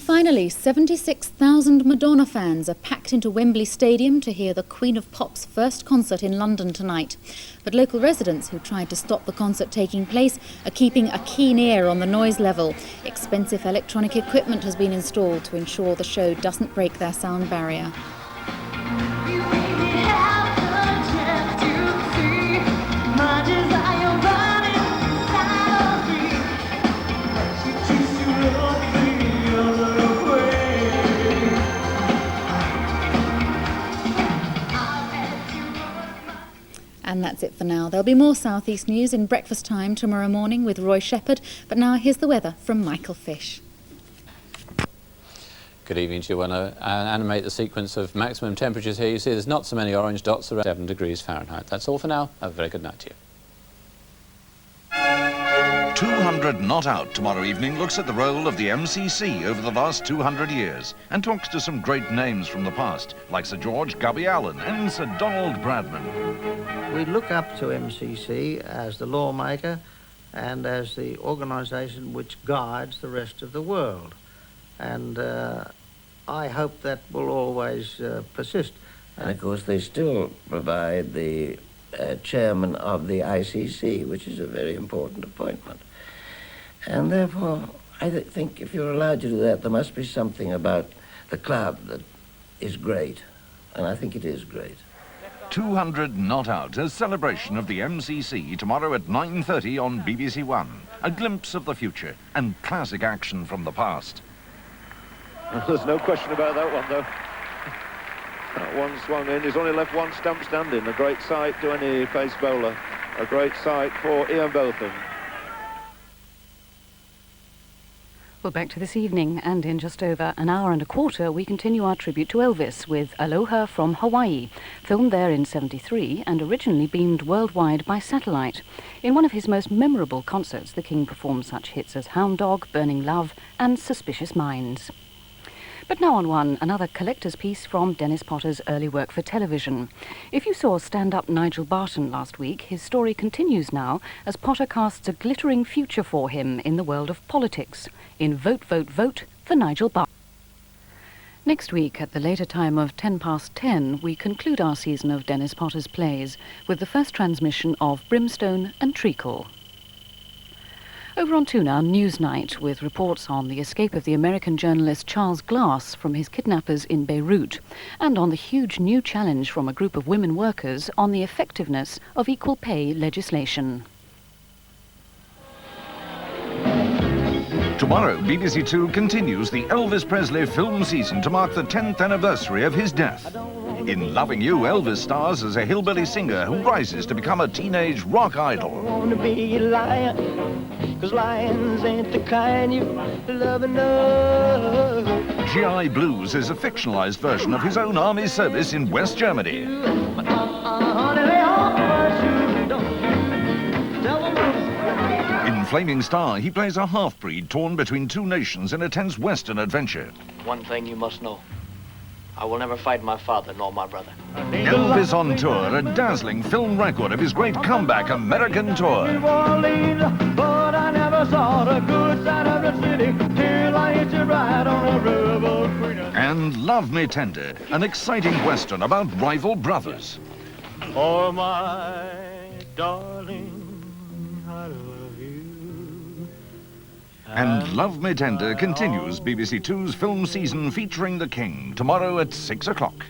finally, 76,000 Madonna fans are packed into Wembley Stadium to hear the Queen of Pop's first concert in London tonight. But local residents who tried to stop the concert taking place are keeping a keen ear on the noise level. Expensive electronic equipment has been installed to ensure the show doesn't break their sound barrier. And that's it for now. There'll be more South East news in breakfast time tomorrow morning with Roy Shepherd. But now here's the weather from Michael Fish. Good evening to you. I want to animate the sequence of maximum temperatures here. You see there's not so many orange dots, around 7 degrees Fahrenheit. That's all for now. Have a very good night to you. 200 Not Out tomorrow evening looks at the role of the MCC over the last 200 years and talks to some great names from the past, like Sir George Gubby Allen and Sir Donald Bradman. We look up to MCC as the lawmaker and as the organisation which guides the rest of the world. And I hope that will always persist. And of course they still provide the chairman of the ICC, which is a very important appointment. And therefore, I think if you're allowed to do that, there must be something about the club that is great. And I think it is great. 200 Not Out, a celebration of the MCC tomorrow at 9:30 on BBC One. A glimpse of the future and classic action from the past. There's no question about that one, though. That one swung in. He's only left one stump standing. A great sight to any pace bowler. A great sight for Ian Botham. Well, back to this evening, and in just over an hour and a quarter, we continue our tribute to Elvis with Aloha from Hawaii, filmed there in '73 and originally beamed worldwide by satellite. In one of his most memorable concerts, the King performed such hits as Hound Dog, Burning Love and Suspicious Minds. But now on another collector's piece from Dennis Potter's early work for television. If you saw stand-up Nigel Barton last week, his story continues now as Potter casts a glittering future for him in the world of politics, in Vote, Vote, Vote for Nigel Barton. Next week, at the later time of 10:10, we conclude our season of Dennis Potter's plays with the first transmission of Brimstone and Treacle. Over on 2 now, Newsnight, with reports on the escape of the American journalist Charles Glass from his kidnappers in Beirut, and on the huge new challenge from a group of women workers on the effectiveness of equal pay legislation. Tomorrow, BBC Two continues the Elvis Presley film season to mark the 10th anniversary of his death. In Loving You, Elvis stars as a hillbilly singer who rises to become a teenage rock idol. Want to be a lion, 'cause lions ain't the kind you love and know. G.I. Blues is a fictionalized version of his own army service in West Germany. In Flaming Star, he plays a half-breed torn between two nations in a tense Western adventure. One thing you must know. I will never fight my father nor my brother. Elvis on Tour, a dazzling film record of his great comeback American tour. But I never saw the good side of the city till I hit a ride on a river freedom. And Love Me Tender, an exciting western about rival brothers. Oh, my darling, I love you. And Love Me Tender continues BBC Two's film season featuring the King, tomorrow at 6 o'clock.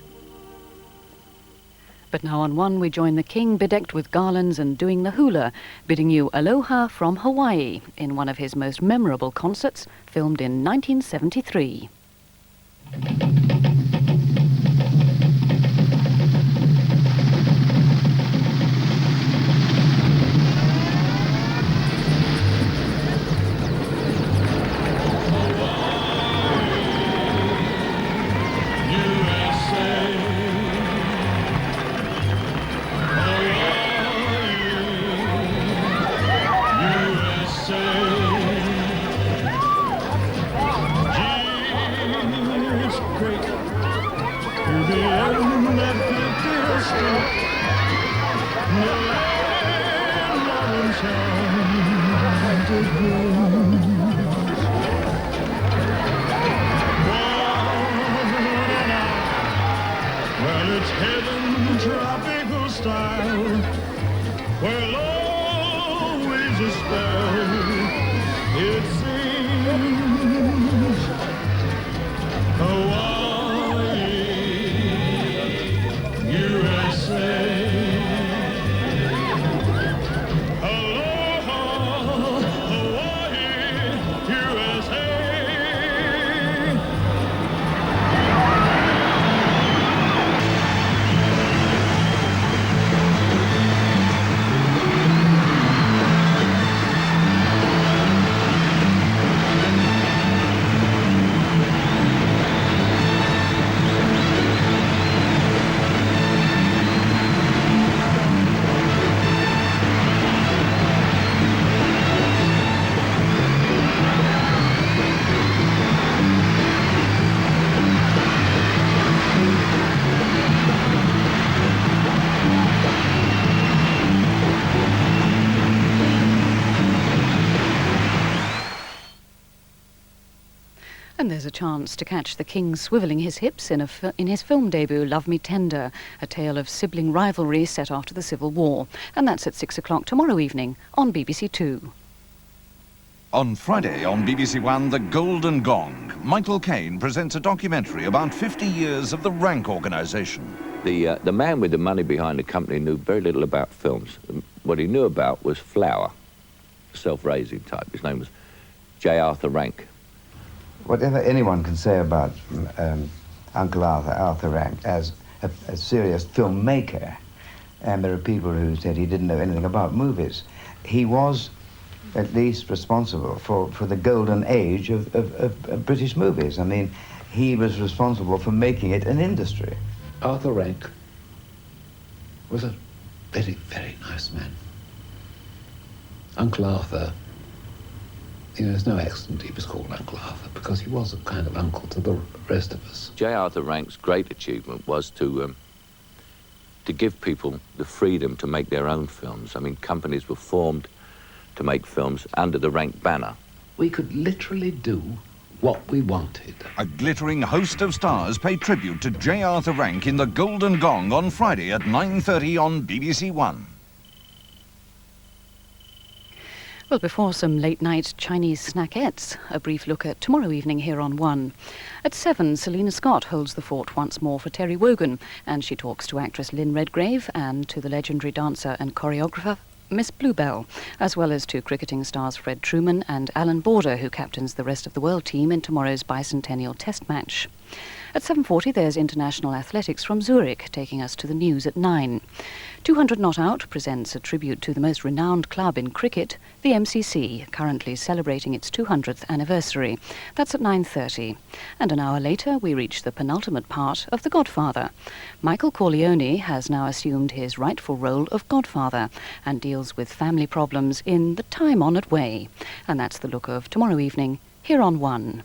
But now on 1, we join the King bedecked with garlands and doing the hula, bidding you aloha from Hawaii in one of his most memorable concerts, filmed in 1973. Great And there's a chance to catch the King swivelling his hips in his film debut, Love Me Tender, a tale of sibling rivalry set after the Civil War. And that's at 6 o'clock tomorrow evening on BBC Two. On Friday on BBC One, The Golden Gong, Michael Caine presents a documentary about 50 years of the Rank organisation. The man with the money behind the company knew very little about films. What he knew about was flour, self-raising type. His name was J. Arthur Rank. Whatever anyone can say about Uncle Arthur Rank, as a serious filmmaker, and there are people who said he didn't know anything about movies, he was at least responsible for the golden age of British movies. I mean, he was responsible for making it an industry. Arthur Rank was a very, very nice man. Uncle Arthur, you know, there's no accident he was called Uncle Arthur, because he was a kind of uncle to the rest of us. J. Arthur Rank's great achievement was to give people the freedom to make their own films. I mean, companies were formed to make films under the Rank banner. We could literally do what we wanted. A glittering host of stars pay tribute to J. Arthur Rank in The Golden Gong on Friday at 9:30 on BBC One. Well, before some late-night Chinese snackettes, a brief look at tomorrow evening here on One. At 7, Selina Scott holds the fort once more for Terry Wogan, and she talks to actress Lynn Redgrave and to the legendary dancer and choreographer Miss Bluebell, as well as to cricketing stars Fred Truman and Alan Border, who captains the rest of the world team in tomorrow's bicentennial test match. At 7:40, there's international athletics from Zurich, taking us to the news at 9. 200 Not Out presents a tribute to the most renowned club in cricket, the MCC, currently celebrating its 200th anniversary. That's at 9:30. And an hour later, we reach the penultimate part of The Godfather. Michael Corleone has now assumed his rightful role of Godfather and deals with family problems in the time-honoured way. And that's the look of tomorrow evening here on One.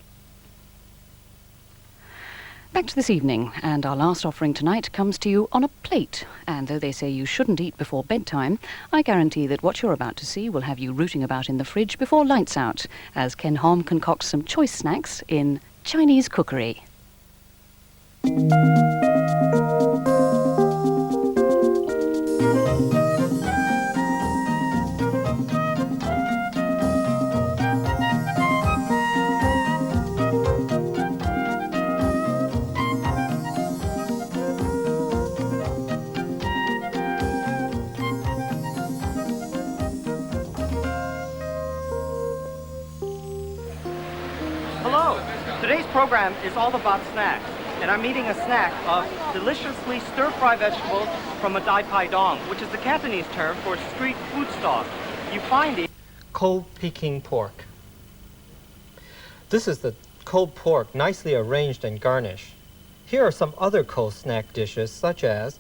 Back to this evening, and our last offering tonight comes to you on a plate. And though they say you shouldn't eat before bedtime, I guarantee that what you're about to see will have you rooting about in the fridge before lights out, as Ken Holm concocts some choice snacks in Chinese cookery. Today's program is all about snacks, and I'm eating a snack of deliciously stir-fry vegetables from a dai pai dong, which is the Cantonese term for street food stall. You find it cold Peking pork. This is the cold pork nicely arranged and garnished. Here are some other cold snack dishes, such as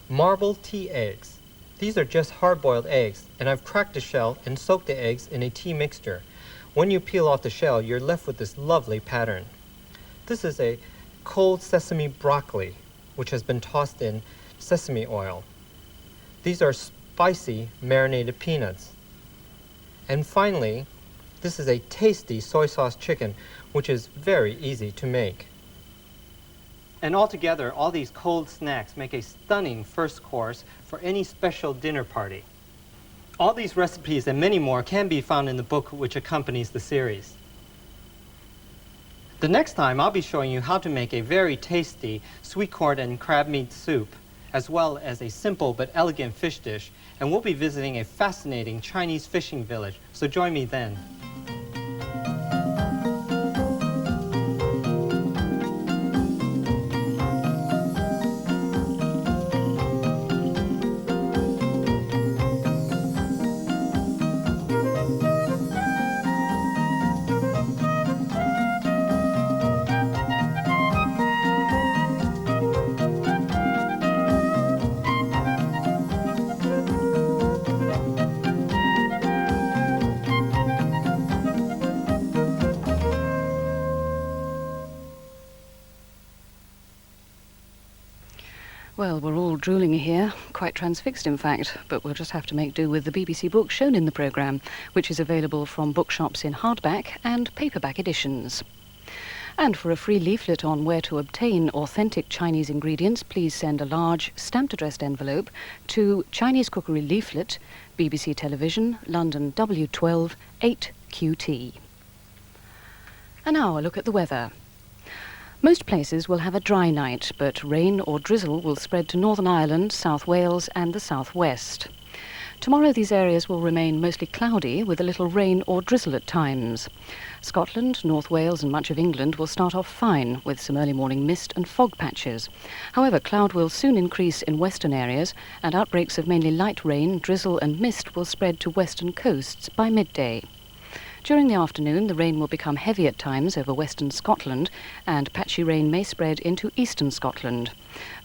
marble tea eggs. These are just hard-boiled eggs, and I've cracked the shell and soaked the eggs in a tea mixture. When you peel off the shell, you're left with this lovely pattern. This is a cold sesame broccoli, which has been tossed in sesame oil. These are spicy marinated peanuts. And finally, this is a tasty soy sauce chicken, which is very easy to make. And altogether, all these cold snacks make a stunning first course for any special dinner party. All these recipes and many more can be found in the book which accompanies the series. The next time I'll be showing you how to make a very tasty sweet corn and crab meat soup, as well as a simple but elegant fish dish, and we'll be visiting a fascinating Chinese fishing village, so join me then. Well, we're all drooling here, quite transfixed in fact, but we'll just have to make do with the BBC book shown in the programme, which is available from bookshops in hardback and paperback editions. And for a free leaflet on where to obtain authentic Chinese ingredients, please send a large stamped addressed envelope to Chinese Cookery Leaflet, BBC Television, London W12 8QT. And now a look at the weather. Most places will have a dry night, but rain or drizzle will spread to Northern Ireland, South Wales and the southwest. Tomorrow these areas will remain mostly cloudy with a little rain or drizzle at times. Scotland, North Wales and much of England will start off fine with some early morning mist and fog patches. However, cloud will soon increase in western areas and outbreaks of mainly light rain, drizzle and mist will spread to western coasts by midday. During the afternoon, the rain will become heavy at times over western Scotland, and patchy rain may spread into eastern Scotland.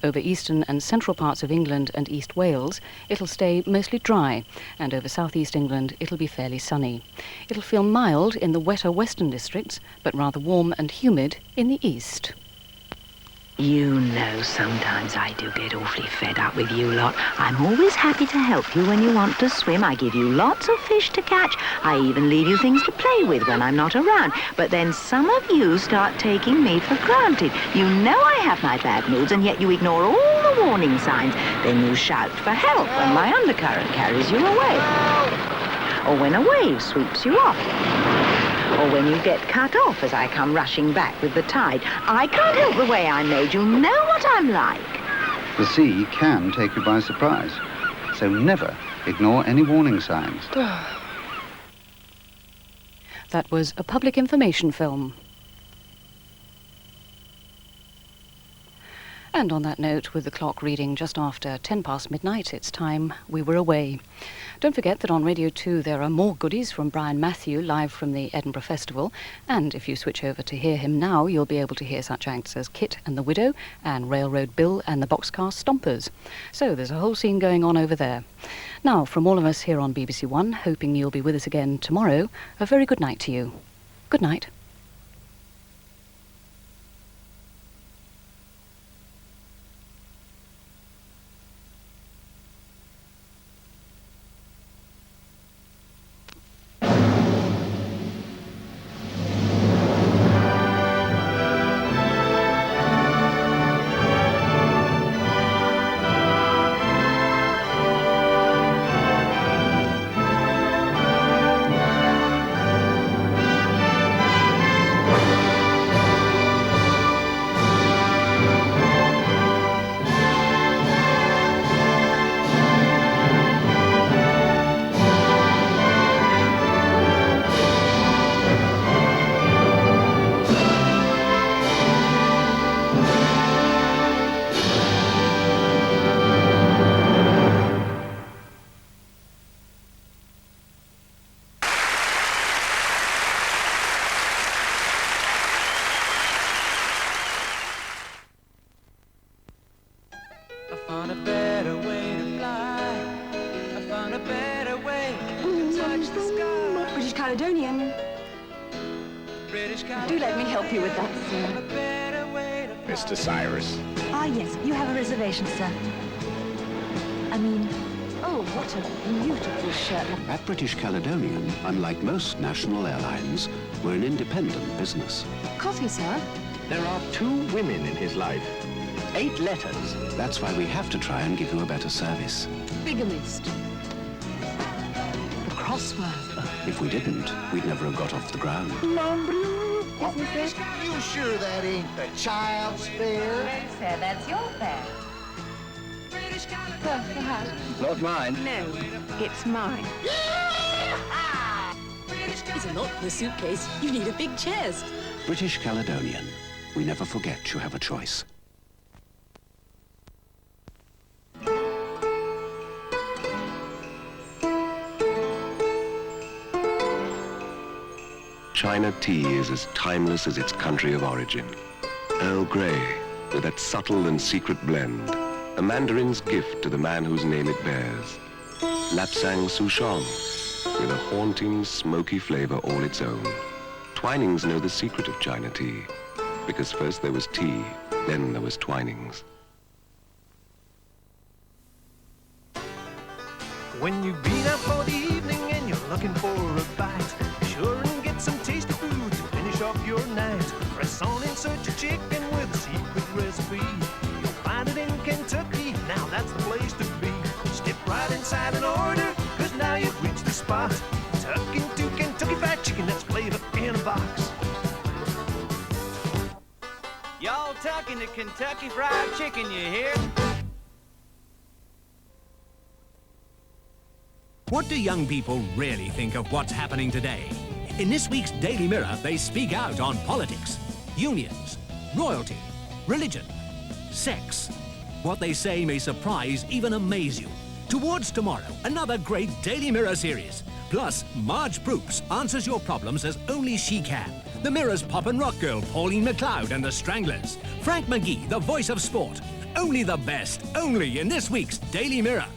Over eastern and central parts of England and East Wales, it'll stay mostly dry, and over southeast England, it'll be fairly sunny. It'll feel mild in the wetter western districts, but rather warm and humid in the east. You know, sometimes I do get awfully fed up with you lot. I'm always happy to help you when you want to swim. I give you lots of fish to catch. I even leave you things to play with when I'm not around. But then some of you start taking me for granted. You know I have my bad moods, and yet you ignore all the warning signs. Then you shout for help when my undercurrent carries you away. Or when a wave sweeps you off. Or when you get cut off as I come rushing back with the tide. I can't help the way I'm made. You know what I'm like. The sea can take you by surprise, so never ignore any warning signs. That was a public information film. And on that note, with the clock reading just after 10 past midnight, it's time we were away. Don't forget that on Radio 2 there are more goodies from Brian Matthew live from the Edinburgh Festival, and if you switch over to hear him now, you'll be able to hear such acts as Kit and the Widow and Railroad Bill and the Boxcar Stompers. So there's a whole scene going on over there. Now, from all of us here on BBC One, hoping you'll be with us again tomorrow, a very good night to you. Good night. British Caledonian. Do let me help you with that, sir. Mr. Cyrus. Ah, yes, you have a reservation, sir. I mean, oh, what a beautiful shirt. At British Caledonian, unlike most national airlines, we're an independent business. Coffee, sir? There are 2 women in his life. 8 letters. That's why we have to try and give you a better service. Bigamist. The crossword. If we didn't, we'd never have got off the ground. Yes, You sure that ain't the child's fare? No, sir, that's your fare. Sir, the hat. Not mine. No, it's mine. It's a lot for a suitcase. You need a big chest. British Caledonian. We never forget you have a choice. China tea is as timeless as its country of origin. Earl Grey, with that subtle and secret blend. A mandarin's gift to the man whose name it bears. Lapsang Souchong, with a haunting, smoky flavor all its own. Twinings know the secret of China tea, because first there was tea, then there was Twinings. When you've been out for the evening and you're looking for a bite, be sure and get some tasty food to finish of your night. Press on in search of chicken with a secret recipe. You'll find it in Kentucky, now that's the place to be. Step right inside and order, cause now you've reached the spot. Tuck into Kentucky Fried Chicken that's flavored in a box. Y'all tuck into Kentucky Fried Chicken, you hear? What do young people really think of what's happening today? In this week's Daily Mirror, they speak out on politics, unions, royalty, religion, sex. What they say may surprise, even amaze you. Towards Tomorrow, another great Daily Mirror series. Plus, Marge Proops answers your problems as only she can. The Mirror's pop and rock girl, Pauline McLeod and the Stranglers. Frank McGee, the voice of sport. Only the best, only in this week's Daily Mirror.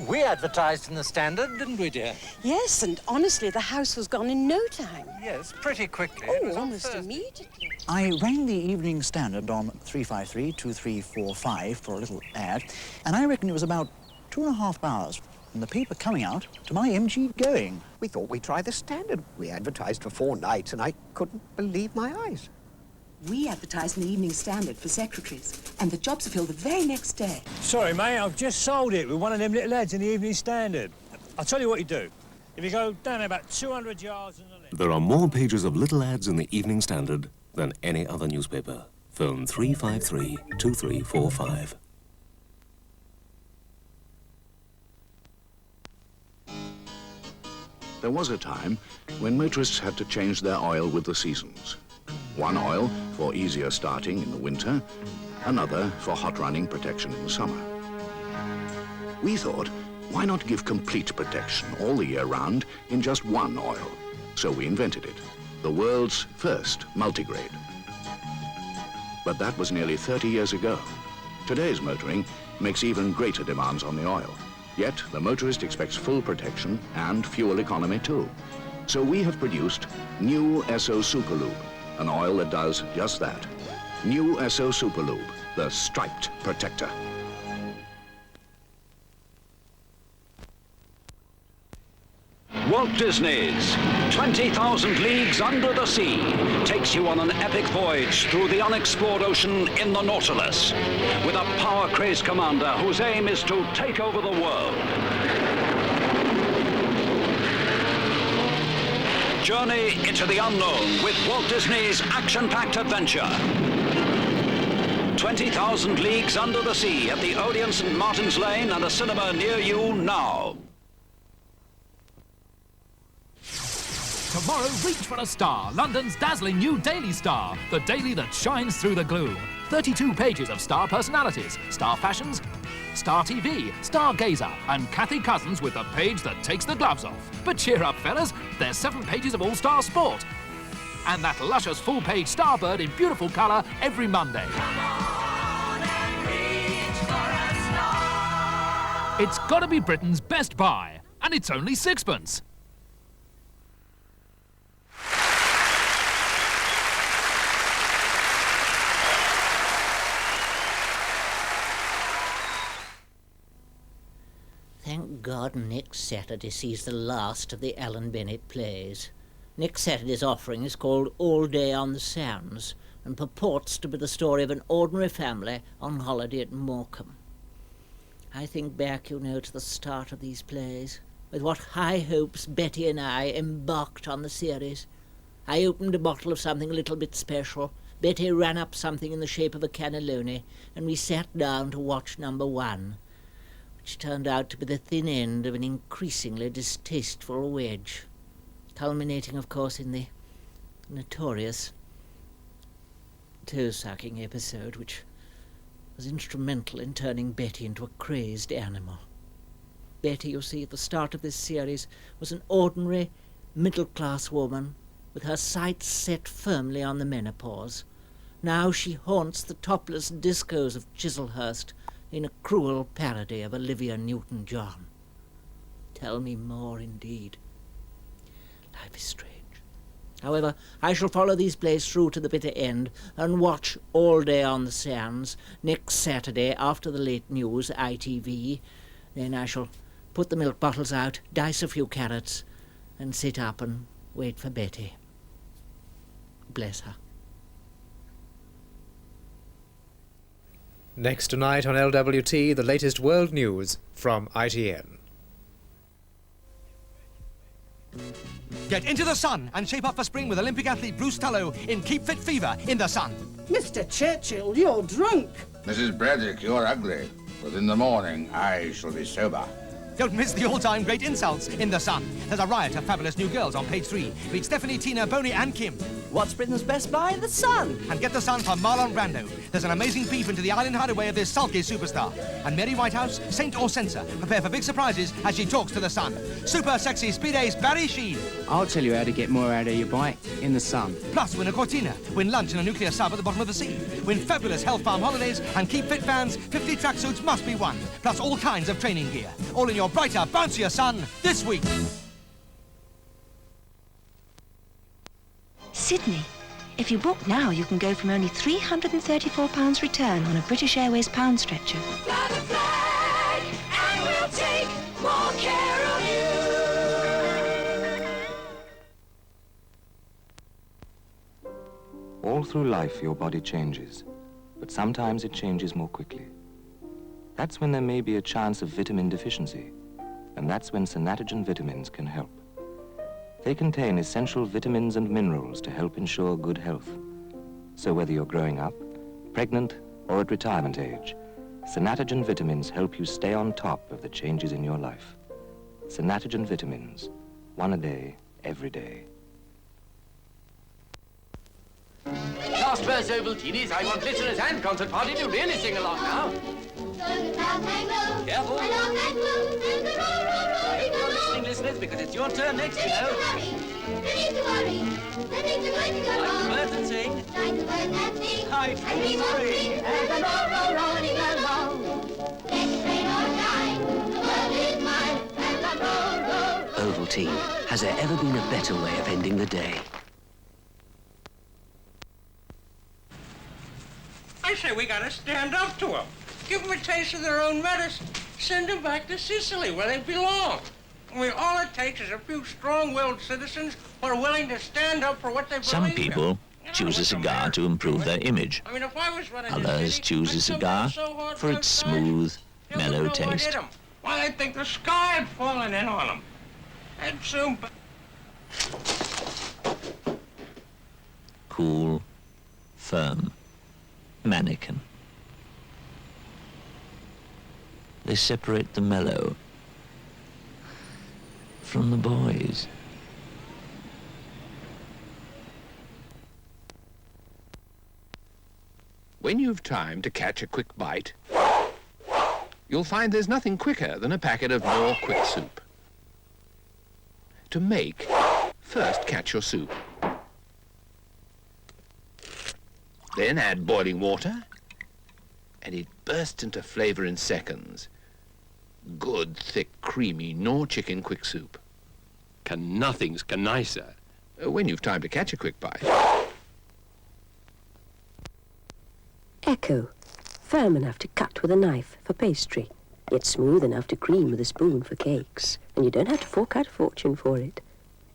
We advertised in the Standard, didn't we, dear? Yes, and honestly, the house was gone in no time. Yes, pretty quickly. Oh, almost immediately. I rang the Evening Standard on 353-2345 for a little ad, and I reckon it was about 2.5 hours from the paper coming out to my MG going. We thought we'd try the Standard. We advertised for 4 nights, and I couldn't believe my eyes. We advertised in the Evening Standard for secretaries, and the jobs are filled the very next day. Sorry, mate, I've just sold it with one of them little ads in the Evening Standard. I'll tell you what you do. If you go down about 200 yards and the left... There are more pages of little ads in the Evening Standard than any other newspaper. Phone 353-2345. There was a time when motorists had to change their oil with the seasons. One oil for easier starting in the winter, another for hot running protection in the summer. We thought, why not give complete protection all the year round in just one oil? So we invented it, the world's first multigrade. But that was nearly 30 years ago. Today's motoring makes even greater demands on the oil. Yet the motorist expects full protection and fuel economy too. So we have produced new SO Superlube, an oil that does just that. New SO Superlube, the striped protector. Walt Disney's 20,000 Leagues Under the Sea takes you on an epic voyage through the unexplored ocean in the Nautilus with a power-crazed commander whose aim is to take over the world. Journey into the unknown with Walt Disney's action-packed adventure. 20,000 Leagues Under the Sea at the Odeon St. Martin's Lane and a cinema near you now. Tomorrow, reach for a star. London's dazzling new Daily Star. The daily that shines through the gloom. 32 pages of star personalities, star fashions, Star TV, Stargazer, and Kathy Cousins with the page that takes the gloves off. But cheer up, fellas. There's 7 pages of all-star sport. And that luscious full-page Starbird in beautiful colour every Monday. It's got to be Britain's best buy. And it's only 6pence. Thank God next Saturday sees the last of the Alan Bennett plays. Next Saturday's offering is called All Day on the Sands and purports to be the story of an ordinary family on holiday at Morecambe. I think back, you know, to the start of these plays, with what high hopes Betty and I embarked on the series. I opened a bottle of something a little bit special. Betty ran up something in the shape of a cannelloni, and we sat down to watch number 1. Which turned out to be the thin end of an increasingly distasteful wedge, culminating, of course, in the notorious toe-sucking episode, which was instrumental in turning Betty into a crazed animal. Betty, you see, at the start of this series, was an ordinary, middle-class woman with her sights set firmly on the menopause. Now she haunts the topless discos of Chislehurst, in a cruel parody of Olivia Newton-John. Tell me more, indeed. Life is strange. However, I shall follow these plays through to the bitter end and watch All Day on the Sands next Saturday after the late news, ITV. Then I shall put the milk bottles out, dice a few carrots, and sit up and wait for Betty. Bless her. Next tonight on LWT, the latest world news from ITN. Get into the sun and shape up for spring with Olympic athlete Bruce Tullow in Keep Fit Fever in the sun. Mr. Churchill, you're drunk. Mrs. Braddock, you're ugly. But in the morning, I shall be sober. Don't miss the all-time great insults in the sun. There's a riot of fabulous new girls on page 3. Meet Stephanie, Tina, Boney and Kim. What's Britain's best buy? The sun. And get the sun for Marlon Brando. There's an amazing peep into the island hideaway of this sulky superstar. And Mary Whitehouse, saint or censor, prepare for big surprises as she talks to the sun. Super sexy speed ace Barry Sheen. I'll tell you how to get more out of your bike in the sun. Plus, win a Cortina, win lunch in a nuclear sub at the bottom of the sea, win fabulous Health Farm holidays, and Keep Fit fans, 50 tracksuits must be won. Plus all kinds of training gear. All in your brighter, bouncier sun this week. Sydney. If you book now, you can go from only £334 return on a British Airways pound stretcher. Fly the flag, and we'll take more care of you. All through life, your body changes, but sometimes it changes more quickly. That's when there may be a chance of vitamin deficiency, and that's when Synatogen vitamins can help. They contain essential vitamins and minerals to help ensure good health. So whether you're growing up, pregnant, or at retirement age, Synatogen vitamins help you stay on top of the changes in your life. Synatogen vitamins, one a day, every day. Last verse, Ovaltinis. I want listeners and concert party to really sing along now. Careful. I hope you're listening, listeners, because it's your turn next, you know. Like the birds that sing. High tree spring. And the rolling along. Let it rain or shine. The world is mine. And the roll. Ovaltine. Has there ever been a better way of ending the day? I say we gotta stand up to them. Give them a taste of their own medicine. Send them back to Sicily, where they belong. I mean, all it takes is a few strong-willed citizens who are willing to stand up for what they believe in. Some people choose a cigar to improve their image. I mean, if I was running Others choose a cigar for its smooth, mellow taste. Why, they'd think the sky had fallen in on them. And soon... Cool, firm, mannequin. They separate the mellow from the boys. When you've time to catch a quick bite, you'll find there's nothing quicker than a packet of Knorr Quick Soup. To make, first catch your soup. Then add boiling water, and it bursts into flavor in seconds. Good, thick, creamy Knorr Chicken Quick Soup. Nothing's nicer. When you've time to catch a quick bite. Echo. Firm enough to cut with a knife for pastry, yet smooth enough to cream with a spoon for cakes. And you don't have to fork out a fortune for it.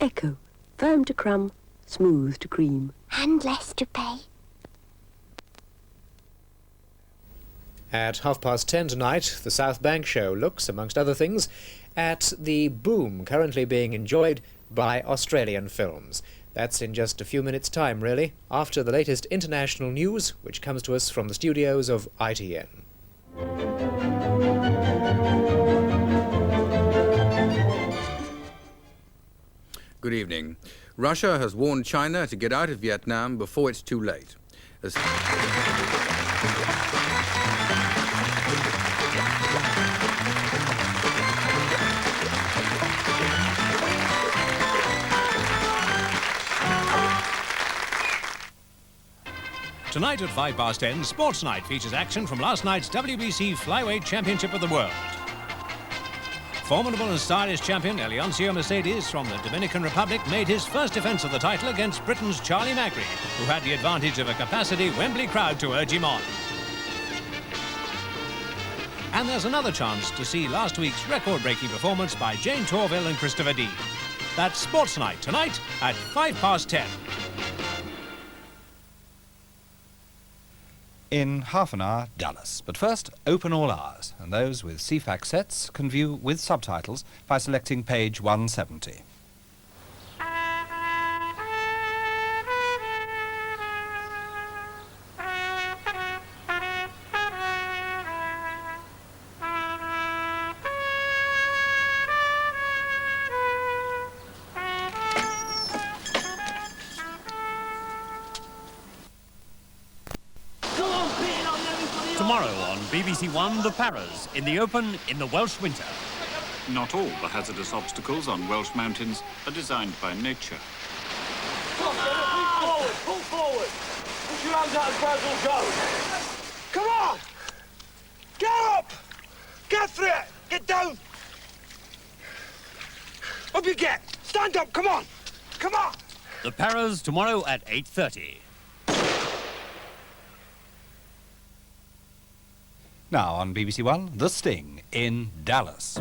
Echo. Firm to crumb, smooth to cream. And less to pay. At 10:30 tonight, the South Bank show looks, amongst other things, at the boom currently being enjoyed by Australian films. That's in just a few minutes' time, really, after the latest international news, which comes to us from the studios of ITN. Good evening. Russia has warned China to get out of Vietnam before it's too late. Tonight at 10:05, Sports Night features action from last night's WBC Flyweight Championship of the World. Formidable and stylish champion Eliancio Mercedes from the Dominican Republic made his first defence of the title against Britain's Charlie Magri, who had the advantage of a capacity Wembley crowd to urge him on. And there's another chance to see last week's record-breaking performance by Jane Torville and Christopher Dean. That's Sports Night tonight at 10:05. In half an hour, Dallas. But first, open all hours, and those with CFAX sets can view with subtitles by selecting page 170. Tomorrow on BBC One, The Paras, in the open, in the Welsh winter. Not all the hazardous obstacles on Welsh mountains are designed by nature. Come on, pull forward! Put your hands out as far as will go. Come on! Get up! Get through it! Get down! Up you get! Stand up, come on! Come on! The Paras, tomorrow at 8:30. Now on BBC One, The Sting in Dallas.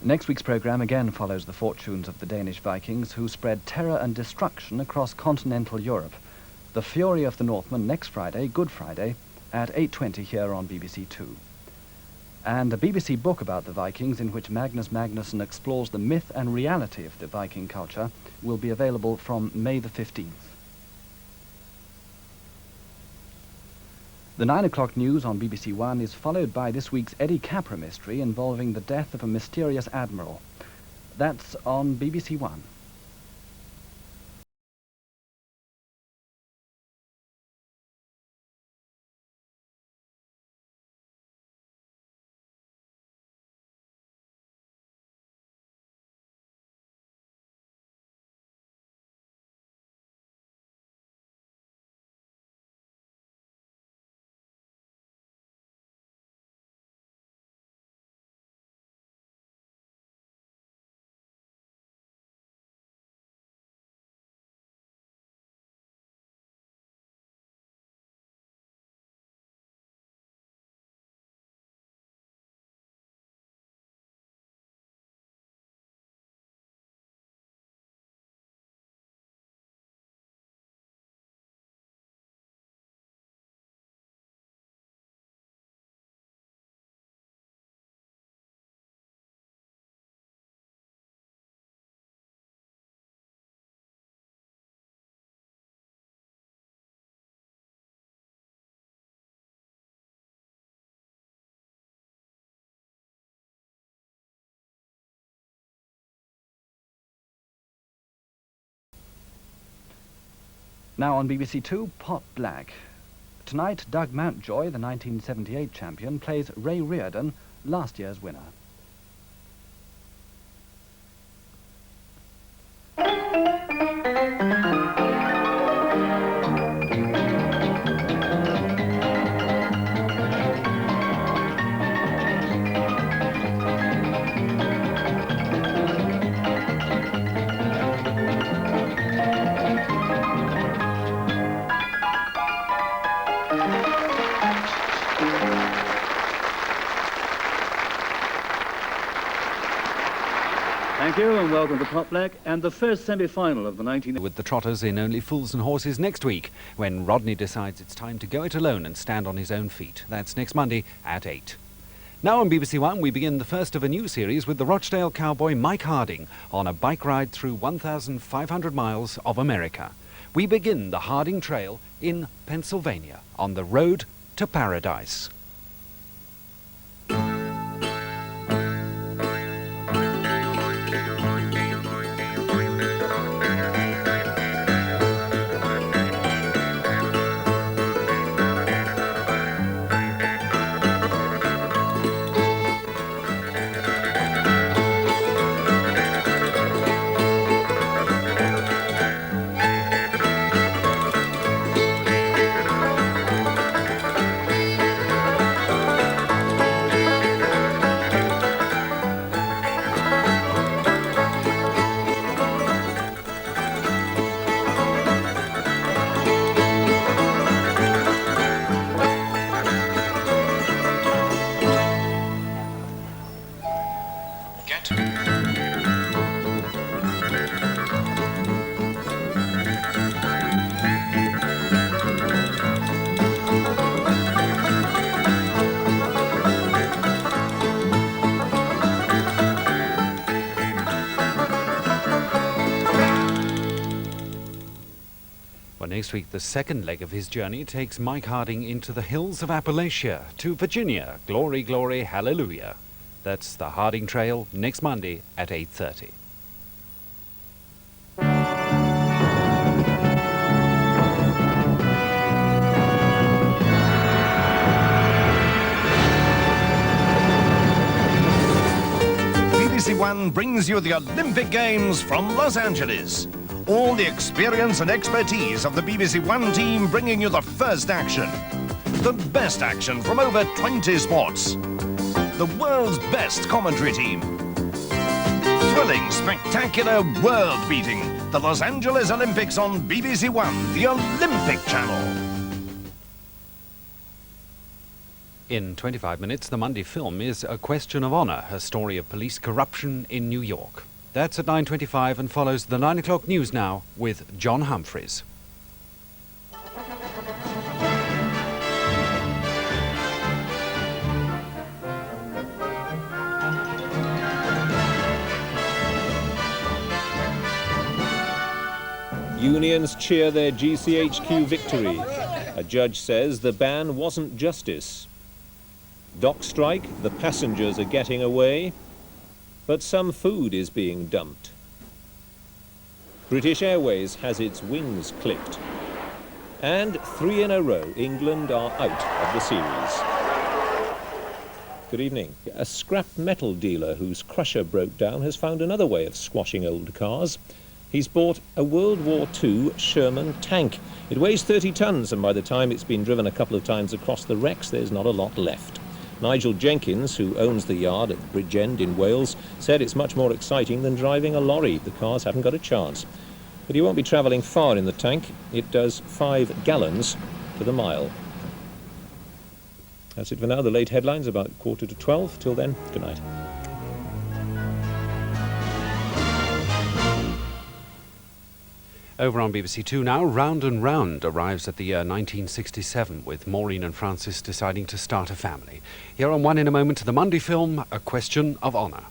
Next week's programme again follows the fortunes of the Danish Vikings who spread terror and destruction across continental Europe. The Fury of the Northmen next Friday, Good Friday, at 8:20 here on BBC Two. And a BBC book about the Vikings in which Magnus Magnusson explores the myth and reality of the Viking culture will be available from May the 15th. The 9 o'clock news on BBC One is followed by this week's Eddie Capra mystery involving the death of a mysterious admiral. That's on BBC One. Now on BBC Two, Pot Black. Tonight, Doug Mountjoy, the 1978 champion, plays Ray Reardon, last year's winner. Thank you and welcome to Top Black and the first semi-final of the 19... With the Trotters in Only Fools and Horses next week, when Rodney decides it's time to go it alone and stand on his own feet. That's next Monday at 8. Now on BBC One, we begin the first of a new series with the Rochdale cowboy Mike Harding on a bike ride through 1,500 miles of America. We begin the Harding Trail in Pennsylvania on the road to paradise. Next week, the second leg of his journey takes Mike Harding into the hills of Appalachia to Virginia. Glory, glory, hallelujah. That's the Harding Trail next Monday at 8:30. BBC One brings you the Olympic Games from Los Angeles. All the experience and expertise of the BBC One team bringing you the first action. The best action from over 20 sports. The world's best commentary team. Thrilling, spectacular, world-beating. The Los Angeles Olympics on BBC One, the Olympic Channel. In 25 minutes, the Monday film is A Question of Honour, a story of police corruption in New York. That's at 9:25 and follows the 9 o'clock news now with John Humphreys. Unions cheer their GCHQ victory. A judge says the ban wasn't justice. Dock strike, the passengers are getting away. But some food is being dumped. British Airways has its wings clipped. And 3 in a row, England are out of the series. Good evening. A scrap metal dealer whose crusher broke down has found another way of squashing old cars. He's bought a World War II Sherman tank. It weighs 30 tons, and by the time it's been driven a couple of times across the wrecks, there's not a lot left. Nigel Jenkins, who owns the yard at Bridgend in Wales, said it's much more exciting than driving a lorry. The cars haven't got a chance. But he won't be travelling far in the tank. It does 5 gallons to the mile. That's it for now. The late headlines about 11:45. Till then, good night. Over on BBC Two now, Round and Round arrives at the year 1967 with Maureen and Francis deciding to start a family. Here on One in a Moment, the Monday film, A Question of Honour.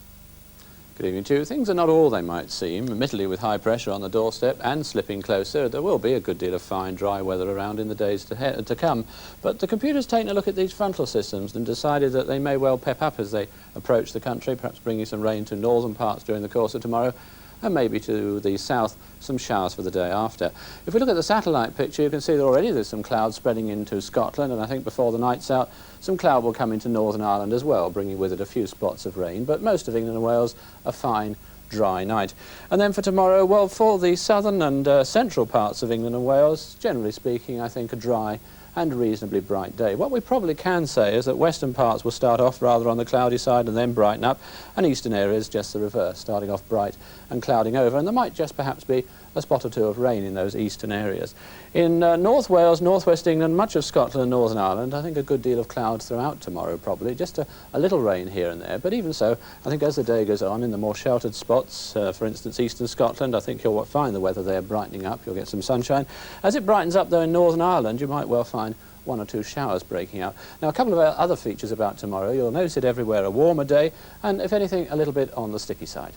Good evening to you. Things are not all they might seem. Admittedly, with high pressure on the doorstep and slipping closer, there will be a good deal of fine, dry weather around in the days to come. But the computer's taken a look at these frontal systems and decided that they may well pep up as they approach the country, perhaps bringing some rain to northern parts during the course of tomorrow, and maybe to the south, some showers for the day after. If we look at the satellite picture, you can see that already there's some clouds spreading into Scotland, and I think before the night's out, some cloud will come into Northern Ireland as well, bringing with it a few spots of rain, but most of England and Wales, a fine, dry night. And then for tomorrow, well, for the southern and central parts of England and Wales, generally speaking, I think a dry and a reasonably bright day. What we probably can say is that western parts will start off rather on the cloudy side and then brighten up, and eastern areas just the reverse, starting off bright and clouding over, and there might just perhaps be a spot or two of rain in those eastern areas. In North Wales, North West England, much of Scotland and Northern Ireland, I think a good deal of clouds throughout tomorrow probably, just a little rain here and there, but even so, I think as the day goes on in the more sheltered spots, for instance eastern Scotland, I think you'll find the weather there brightening up, you'll get some sunshine. As it brightens up though in Northern Ireland, you might well find one or two showers breaking out. Now a couple of other features about tomorrow, you'll notice it everywhere, a warmer day, and if anything a little bit on the sticky side.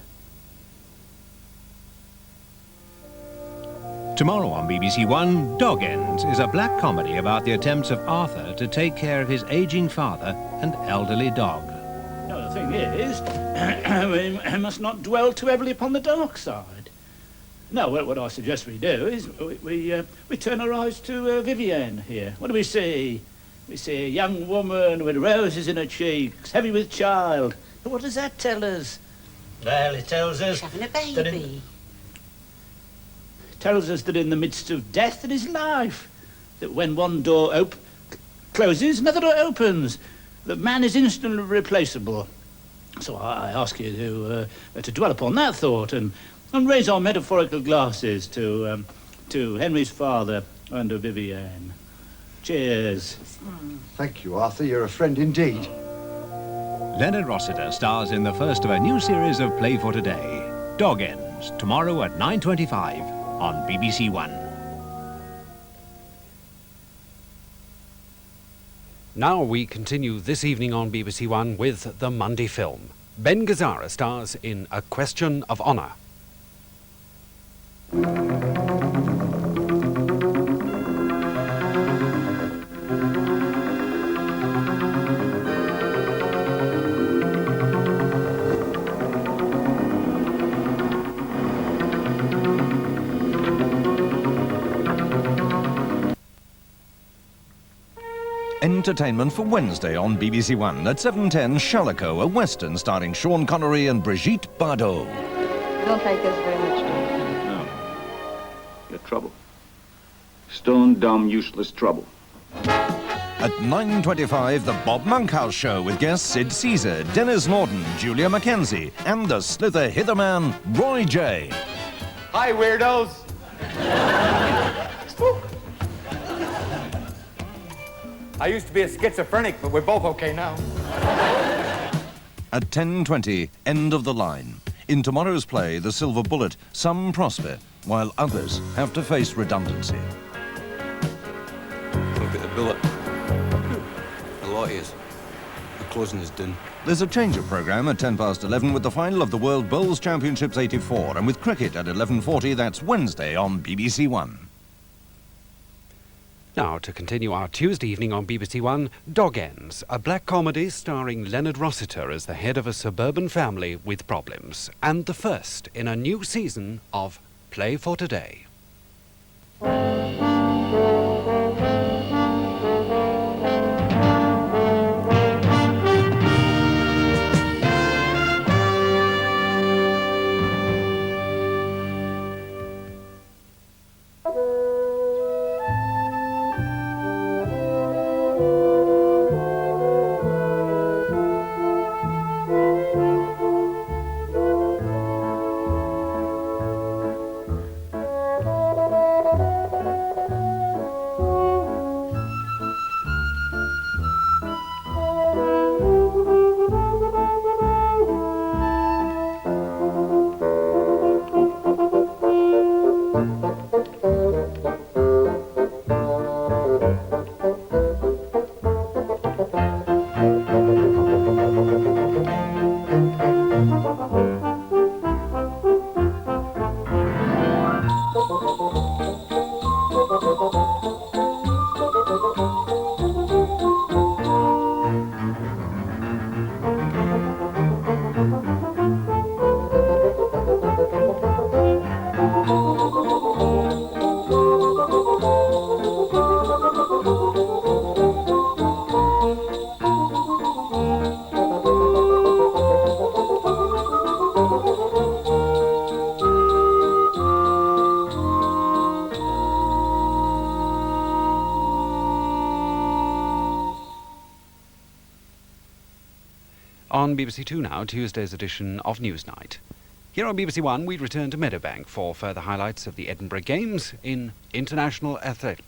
Tomorrow on BBC One, Dog Ends is a black comedy about the attempts of Arthur to take care of his ageing father and elderly dog. No, the thing is, we must not dwell too heavily upon the dark side. No, what I suggest we do is we turn our eyes to Vivienne here. What do we see? We see a young woman with roses in her cheeks, heavy with child. But what does that tell us? Well, it tells us... Having a baby. Tells us that in the midst of death there is life, that when one door closes, another door opens, that man is instantly replaceable. So I ask you to dwell upon that thought and raise our metaphorical glasses to Henry's father and to Vivienne. Cheers. Thank you, Arthur. You're a friend indeed. Leonard Rossiter stars in the first of a new series of Play for Today, Dog Ends, tomorrow at 9:25. On BBC One. Now we continue this evening on BBC One with the Monday film. Ben Gazzara stars in A Question of Honour. Entertainment for Wednesday on BBC One at 7:10, Shalako, a western starring Sean Connery and Brigitte Bardot. Don't take this very much time. No. You're trouble. Stone, dumb, useless trouble. At 9:25, the Bob Monkhouse Show with guests Sid Caesar, Dennis Norton, Julia Mackenzie, and the Slither Hitherman, Roy J. Hi, weirdos. Spook. I used to be a schizophrenic, but we're both okay now. At 10:20, End of the Line. In tomorrow's play, The Silver Bullet, some prosper, while others have to face redundancy. Look at the bullet. The lot is. The closing is done. There's a change of programme at 11:10 with the final of the World Bowls Championships 84, and with cricket at 11:40, that's Wednesday on BBC One. Now, to continue our Tuesday evening on BBC One, Dog Ends, a black comedy starring Leonard Rossiter as the head of a suburban family with problems, and the first in a new season of Play for Today. On BBC Two now, Tuesday's edition of Newsnight. Here on BBC One, we return to Meadowbank for further highlights of the Edinburgh Games in international athletics.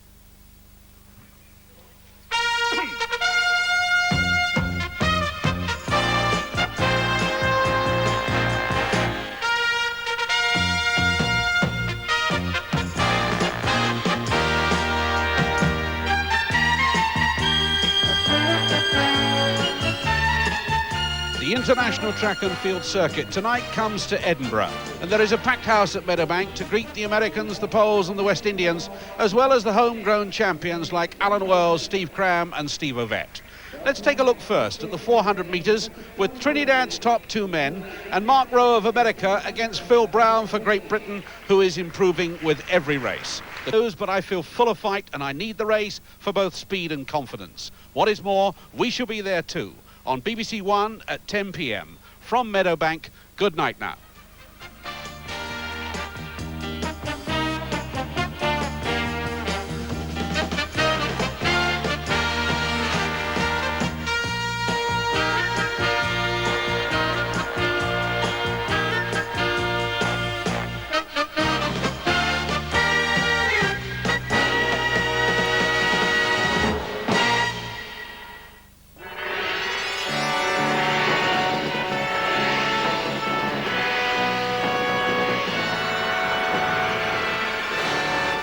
The International Track and Field Circuit tonight comes to Edinburgh, and there is a packed house at Meadowbank to greet the Americans, the Poles and the West Indians, as well as the homegrown champions like Alan Wells, Steve Cram and Steve Ovett. Let's take a look first at the 400 metres with Trinidad's top two men and Mark Rowe of America against Phil Brown for Great Britain, who is improving with every race. But I feel full of fight and I need the race for both speed and confidence. What is more, we shall be there too on BBC One at 10 p.m. From Meadowbank, good night now.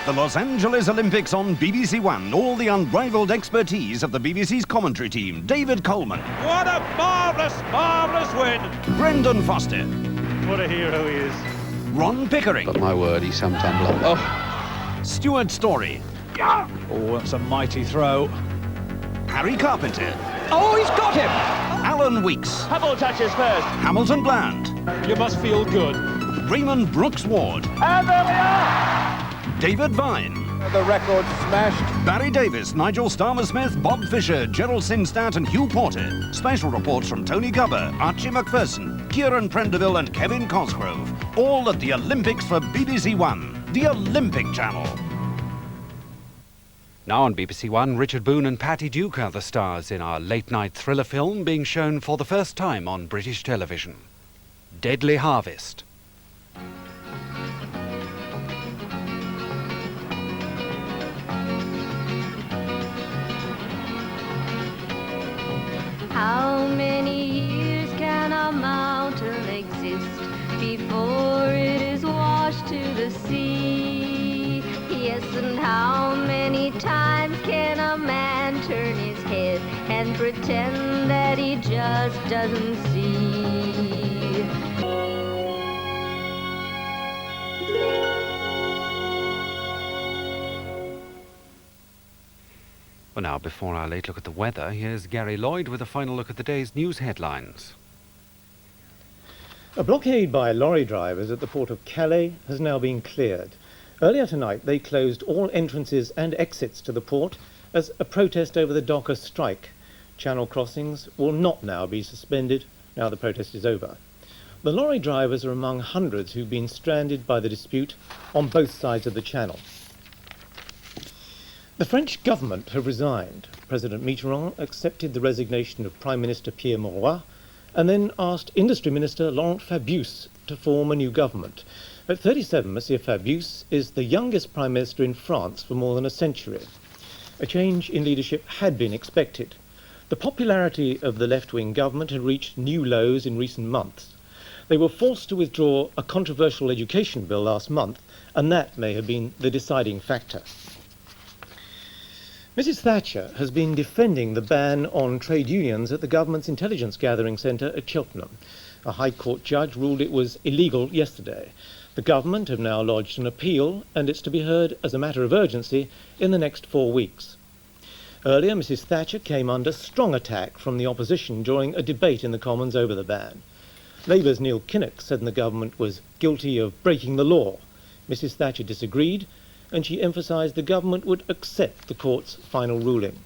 The Los Angeles Olympics on BBC One. All the unrivaled expertise of the BBC's commentary team. David Coleman. What a marvellous, marvellous win! Brendan Foster. What a hero he is. Ron Pickering. But my word, he's some tumbler. Oh! Stuart Story. Oh, that's a mighty throw. Harry Carpenter. Oh, he's got him! Alan Weeks. Hubble touches first. Hamilton Bland. You must feel good. Raymond Brooks Ward. And there we are! David Vine. The record smashed. Barry Davis, Nigel Starmer-Smith, Bob Fisher, Gerald Sinstadt and Hugh Porter. Special reports from Tony Gubber, Archie McPherson, Kieran Prendeville and Kevin Cosgrove. All at the Olympics for BBC One, the Olympic Channel. Now on BBC One, Richard Boone and Patty Duke are the stars in our late-night thriller film being shown for the first time on British television. Deadly Harvest. How many years can a mountain exist before it is washed to the sea? Yes, and how many times can a man turn his head and pretend that he just doesn't see? Well, now, before our late look at the weather, here's Gary Lloyd with a final look at the day's news headlines. A blockade by lorry drivers at the port of Calais has now been cleared. Earlier tonight, they closed all entrances and exits to the port as a protest over the dockers' strike. Channel crossings will not now be suspended now the protest is over. The lorry drivers are among hundreds who've been stranded by the dispute on both sides of the channel. The French government have resigned. President Mitterrand accepted the resignation of Prime Minister Pierre Mauroy and then asked Industry Minister Laurent Fabius to form a new government. At 37, Monsieur Fabius is the youngest Prime Minister in France for more than a century. A change in leadership had been expected. The popularity of the left-wing government had reached new lows in recent months. They were forced to withdraw a controversial education bill last month, and that may have been the deciding factor. Mrs. Thatcher has been defending the ban on trade unions at the government's intelligence gathering centre at Cheltenham. A High Court judge ruled it was illegal yesterday. The government have now lodged an appeal, and it's to be heard as a matter of urgency in the next 4 weeks. Earlier, Mrs. Thatcher came under strong attack from the opposition during a debate in the Commons over the ban. Labour's Neil Kinnock said the government was guilty of breaking the law. Mrs. Thatcher disagreed, and she emphasised the government would accept the court's final ruling.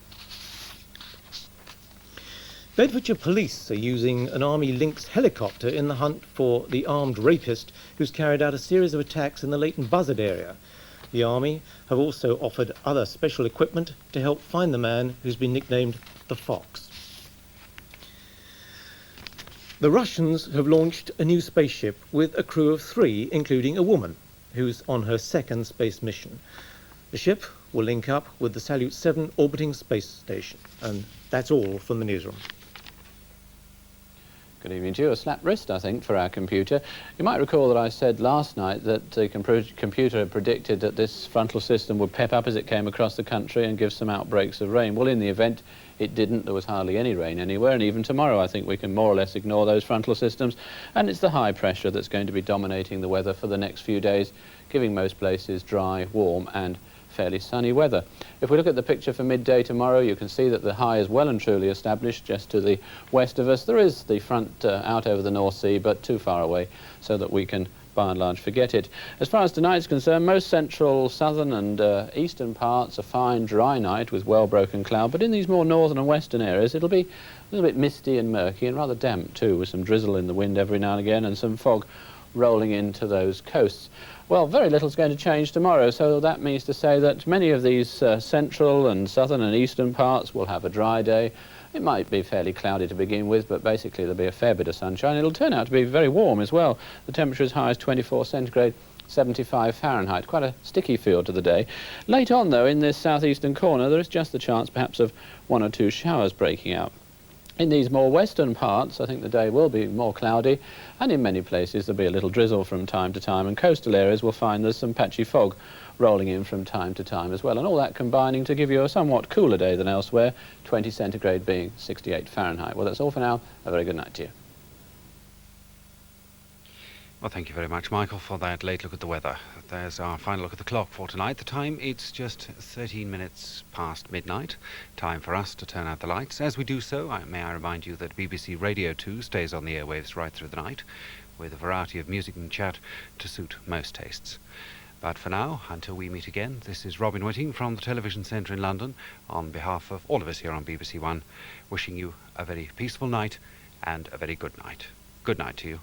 Bedfordshire police are using an Army Lynx helicopter in the hunt for the armed rapist who's carried out a series of attacks in the Leighton Buzzard area. The Army have also offered other special equipment to help find the man who's been nicknamed the Fox. The Russians have launched a new spaceship with a crew of 3, including a woman, who's on her second space mission. The ship will link up with the Salyut 7 orbiting space station. And that's all from the newsroom. Good evening to you. A slap wrist, I think, for our computer. You might recall that I said last night that the computer had predicted that this frontal system would pep up as it came across the country and give some outbreaks of rain. Well, in the event, it didn't. There was hardly any rain anywhere, and even tomorrow I think we can more or less ignore those frontal systems. And it's the high pressure that's going to be dominating the weather for the next few days, giving most places dry, warm and fairly sunny weather. If we look at the picture for midday tomorrow, you can see that the high is well and truly established just to the west of us. There is the front out over the North Sea, but too far away so that we can by and large forget it. As far as tonight's concerned, most central, southern and eastern parts a fine dry night with well-broken cloud, but in these more northern and western areas it'll be a little bit misty and murky and rather damp too, with some drizzle in the wind every now and again and some fog rolling into those coasts. Well, very little is going to change tomorrow, so that means to say that many of these central and southern and eastern parts will have a dry day. It might be fairly cloudy to begin with, but basically there'll be a fair bit of sunshine. It'll turn out to be very warm as well. The temperature as high as 24 centigrade, 75 Fahrenheit. Quite a sticky feel to the day. Late on, though, in this southeastern corner, there is just the chance perhaps of 1 or 2 showers breaking out. In these more western parts, I think the day will be more cloudy, and in many places there'll be a little drizzle from time to time, and coastal areas will find there's some patchy fog rolling in from time to time as well, and all that combining to give you a somewhat cooler day than elsewhere, 20 centigrade being 68 Fahrenheit. Well, that's all for now. A very good night to you. Well, thank you very much, Michael, for that late look at the weather. There's our final look at the clock for tonight. The time, it's just 13 minutes past midnight. Time for us to turn out the lights. As we do so, may I remind you that BBC Radio 2 stays on the airwaves right through the night, with a variety of music and chat to suit most tastes. But for now, until we meet again, this is Robin Whitting from the Television Centre in London, on behalf of all of us here on BBC One, wishing you a very peaceful night and a very good night. Good night to you.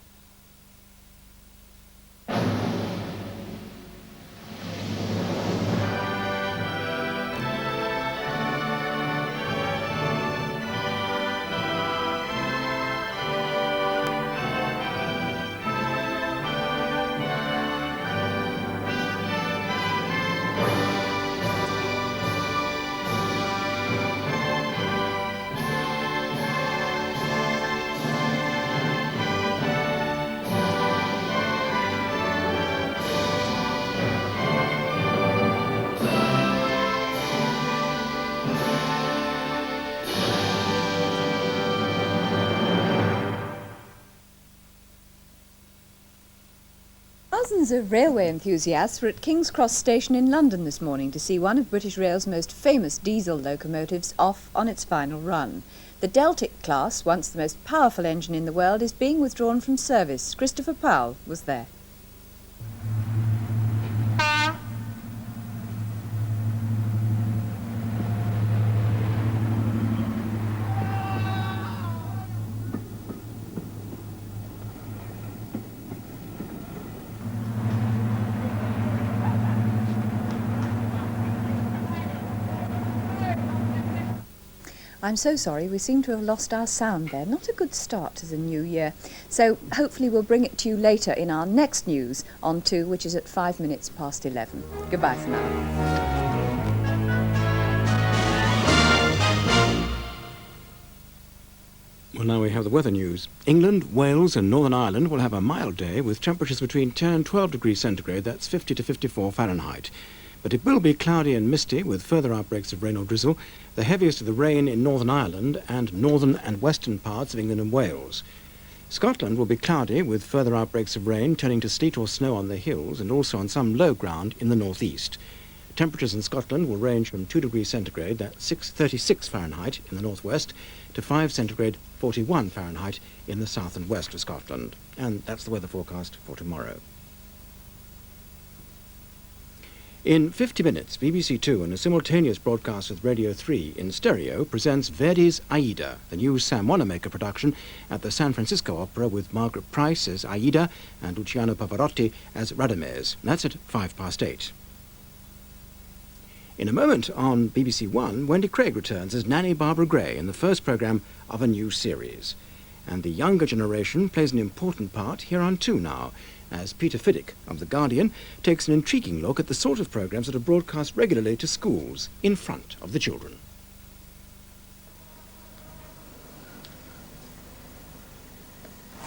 Thousands of railway enthusiasts were at King's Cross Station in London this morning to see one of British Rail's most famous diesel locomotives off on its final run. The Deltic class, once the most powerful engine in the world, is being withdrawn from service. Christopher Powell was there. I'm so sorry, we seem to have lost our sound there. Not a good start to the new year. So hopefully we'll bring it to you later in our next news on 2, which is at 5 minutes past 11. Goodbye for now. Well, now we have the weather news. England, Wales and Northern Ireland will have a mild day with temperatures between 10 and 12 degrees centigrade, that's 50 to 54 Fahrenheit. But it will be cloudy and misty with further outbreaks of rain or drizzle, the heaviest of the rain in Northern Ireland and northern and western parts of England and Wales. Scotland will be cloudy with further outbreaks of rain turning to sleet or snow on the hills and also on some low ground in the northeast. Temperatures in Scotland will range from 2 degrees centigrade, that's 36 Fahrenheit in the northwest, to 5 centigrade, 41 Fahrenheit in the south and west of Scotland. And that's the weather forecast for tomorrow. In 50 minutes, BBC Two, in a simultaneous broadcast with Radio 3 in stereo, presents Verdi's Aida, the new Sam Wanamaker production at the San Francisco Opera with Margaret Price as Aida and Luciano Pavarotti as Radames. That's at 8:05. In a moment on BBC One, Wendy Craig returns as Nanny Barbara Gray in the first programme of a new series. And the younger generation plays an important part here on 2 now, as Peter Fiddick of The Guardian takes an intriguing look at the sort of programmes that are broadcast regularly to schools in front of the children.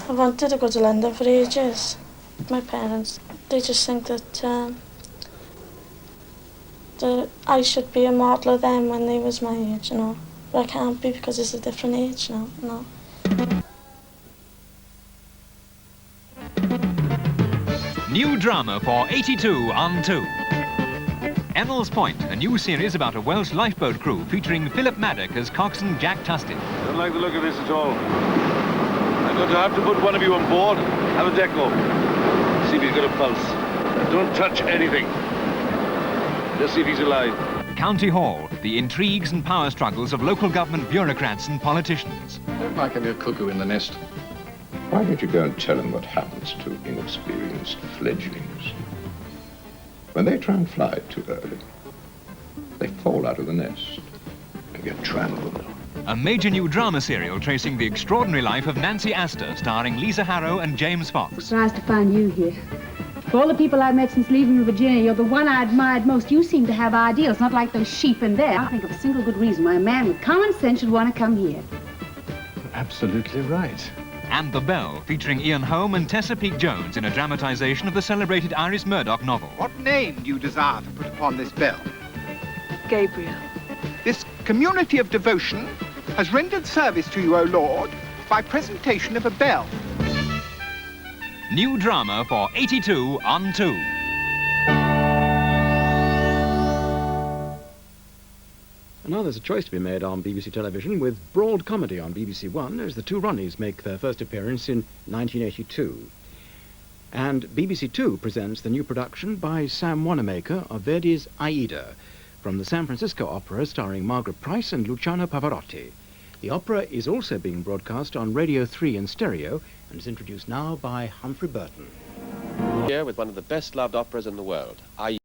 I wanted to go to London for ages. My parents, they just think that I should be a model of them when they was my age, you know. But I can't be because it's a different age now, you know. New drama for 82 on 2. Ennell's Point, a new series about a Welsh lifeboat crew featuring Philip Maddock as coxswain Jack Tustin. Don't like the look of this at all. I'm going to have to put one of you on board. Have a deco. See if he's got a pulse. Don't touch anything. Just see if he's alive. County Hall, the intrigues and power struggles of local government bureaucrats and politicians. Don't like a mere cuckoo in the nest. Why don't you go and tell them what happens to inexperienced fledglings? When they try and fly too early, they fall out of the nest and get trampled. A major new drama serial tracing the extraordinary life of Nancy Astor, starring Lisa Harrow and James Fox. It's nice to find you here. Of all the people I've met since leaving Virginia, you're the one I admired most. You seem to have ideals, not like those sheep in there. I think of a single good reason why a man with common sense should want to come here. Absolutely right. And The Bell, featuring Ian Holm and Tessa Peake-Jones in a dramatisation of the celebrated Iris Murdoch novel. What name do you desire to put upon this bell? Gabriel. This community of devotion has rendered service to you, O Lord, by presentation of a bell. New drama for 82 on 2. And now there's a choice to be made on BBC television with broad comedy on BBC One as the two Ronnies make their first appearance in 1982. And BBC Two presents the new production by Sam Wanamaker of Verdi's Aida from the San Francisco Opera starring Margaret Price and Luciano Pavarotti. The opera is also being broadcast on Radio 3 in stereo and is introduced now by Humphrey Burton. Here with one of the best-loved operas in the world, Aida.